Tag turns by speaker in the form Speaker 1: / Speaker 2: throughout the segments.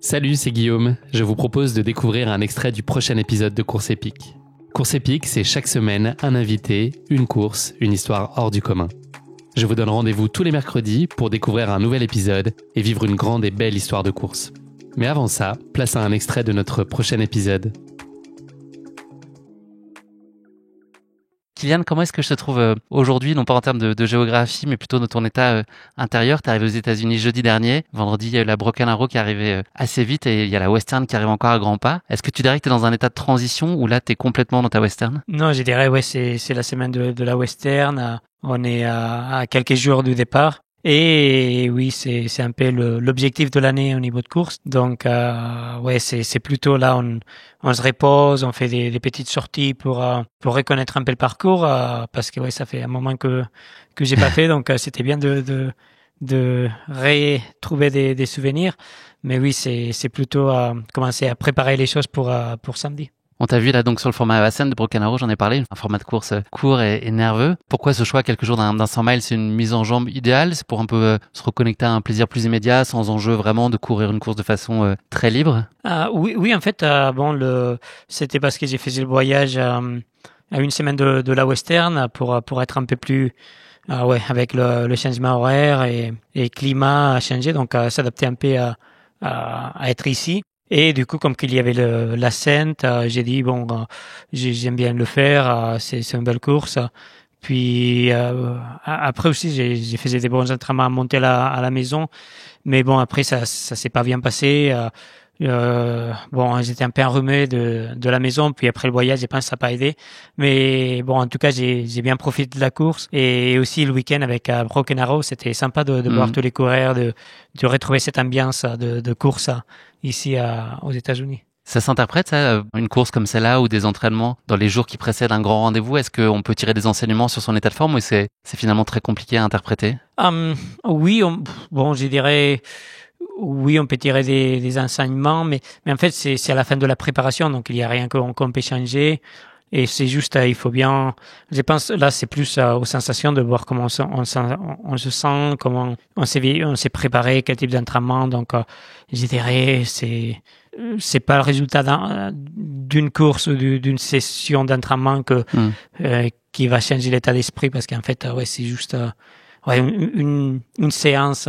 Speaker 1: Salut, c'est Guillaume. Je vous propose de découvrir un extrait du prochain épisode de Course épique. Course épique, c'est chaque semaine un invité, une course, une histoire hors du commun. Je vous donne rendez-vous tous les mercredis pour découvrir un nouvel épisode et vivre une grande et belle histoire de course. Mais avant ça, place à un extrait de notre prochain épisode.
Speaker 2: Kylian, comment est-ce que je te trouve aujourd'hui, non pas en termes de géographie, mais plutôt de ton état intérieur? Tu es arrivé aux États-Unis jeudi dernier. Vendredi, il y a eu la Broken Arrow qui est arrivée assez vite et il y a la Western qui arrive encore à grands pas. Est-ce que tu dirais que tu es dans un état de transition ou là, tu es complètement dans ta Western?
Speaker 3: Non, je dirais, ouais, c'est la semaine de la Western. On est à quelques jours du départ. Et oui, c'est un peu l'objectif de l'année au niveau de course. Donc, ouais, c'est plutôt là, on se repose, on fait des petites sorties pour reconnaître un peu le parcours, parce que ouais, ça fait un moment que j'ai pas fait, donc c'était bien de retrouver des souvenirs. Mais oui, c'est plutôt commencer à préparer les choses pour samedi.
Speaker 2: On t'a vu là donc sur le format Hassen de Broken Arrow, j'en ai parlé, un format de course court et nerveux. Pourquoi ce choix quelques jours d'un 100 miles? C'est une mise en jambe idéale? C'est pour un peu se reconnecter à un plaisir plus immédiat, sans enjeu vraiment de courir une course de façon très libre?
Speaker 3: Oui, en fait, c'était parce que j'ai fait le voyage à une semaine de la Western pour être un peu plus avec le changement horaire et climat à changer, donc s'adapter un peu à être ici. Et du coup, comme qu'il y avait l'Ascent, j'ai dit j'aime bien le faire, c'est une belle course. Puis après aussi, j'ai fait des bons entraînements à monter à la maison, mais bon, après ça s'est pas bien passé. J'étais un peu enrhumé de la maison, puis après le voyage, je pense que ça n'a pas aidé. Mais bon, en tout cas, j'ai bien profité de la course. Et aussi le week-end avec Broken Arrow, c'était sympa de voir tous les coureurs, de retrouver cette ambiance de course ici aux États-Unis.
Speaker 2: Ça s'interprète, ça, une course comme celle-là ou des entraînements dans les jours qui précèdent un grand rendez-vous? Est-ce qu'on peut tirer des enseignements sur son état de forme ou c'est finalement très compliqué à interpréter?
Speaker 3: Oui, je dirais... Oui, on peut tirer des enseignements, mais en fait, c'est à la fin de la préparation, donc il n'y a rien qu'on peut changer. Et c'est juste, il faut bien, je pense, là, c'est plus aux sensations de voir comment on se sent, comment on s'est préparé, quel type d'entraînement. Donc, je dirais, c'est pas le résultat d'une course ou d'une session d'entraînement qui va changer l'état d'esprit, parce qu'en fait, c'est juste, une séance,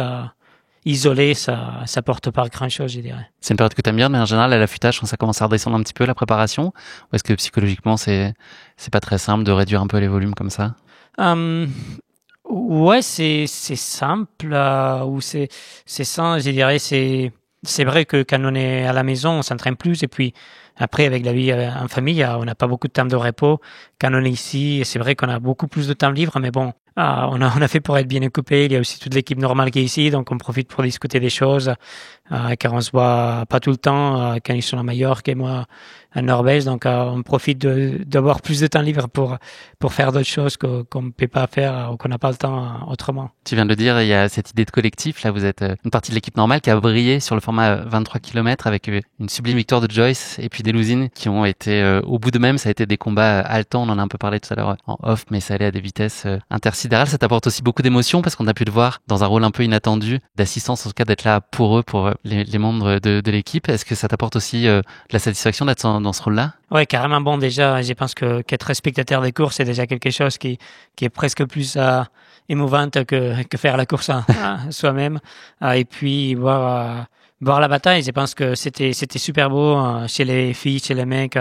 Speaker 3: isolé, ça porte pas grand-chose, je dirais.
Speaker 2: C'est une période que tu aimes bien, mais en général, à l'affûtage, quand ça commence à redescendre un petit peu la préparation, ou est-ce que psychologiquement, c'est pas très simple de réduire un peu les volumes comme ça?
Speaker 3: Ouais, c'est simple, ou c'est ça, je dirais, c'est vrai que quand on est à la maison, on s'entraîne plus, et puis après, avec la vie en famille, on n'a pas beaucoup de temps de repos. Quand on est ici, c'est vrai qu'on a beaucoup plus de temps libre, mais bon, on a fait pour être bien occupé. Il y a aussi toute l'équipe normale qui est ici, donc on profite pour discuter des choses, car on se voit pas tout le temps, quand ils sont à Majorque et moi en Norvège, donc on profite d'avoir plus de temps libre pour faire d'autres choses qu'on ne peut pas faire ou qu'on n'a pas le temps autrement.
Speaker 2: Tu viens de le dire, il y a cette idée de collectif. Là, vous êtes une partie de l'équipe normale qui a brillé sur le format 23 km avec une sublime victoire de Joyce et puis des Lousines qui ont été au bout d'eux-mêmes. Ça a été des combats haletants, on en a un peu parlé tout à l'heure en off, mais ça allait à des vitesses intersidérales. Ça t'apporte aussi beaucoup d'émotions parce qu'on a pu te voir dans un rôle un peu inattendu, d'assistance en tout cas, d'être là pour eux, pour les membres de l'équipe. Est-ce que ça t'apporte aussi de la satisfaction d'être dans ce rôle-là?
Speaker 3: Ouais, carrément. Bon, déjà, je pense qu'être spectateur des courses, c'est déjà quelque chose qui est presque plus émouvante que faire la course soi-même. Et puis voir la bataille, je pense que c'était super beau chez les filles, chez les mecs.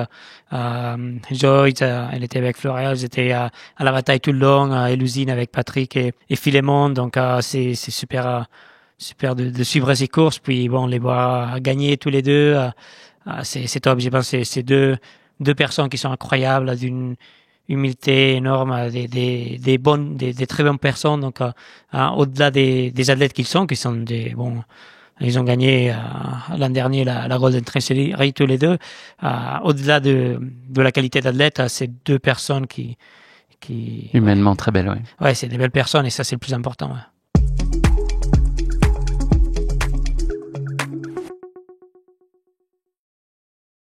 Speaker 3: Joyce, elle était avec Floréal, j'étais à la bataille tout le long, et Lousine avec Patrick et Philémon. Donc c'est super de suivre ces courses, puis bon, les voir gagner tous les deux, c'est top. Je pense que c'est deux personnes qui sont incroyables, d'une humilité énorme, des très bonnes personnes. Donc au-delà des athlètes qui sont ils ont gagné l'an dernier la Golden Trail Series tous les deux. Au-delà de la qualité d'athlète, c'est deux personnes qui
Speaker 2: humainement très belles, ouais.
Speaker 3: Ouais, c'est des belles personnes et ça c'est le plus important. Ouais.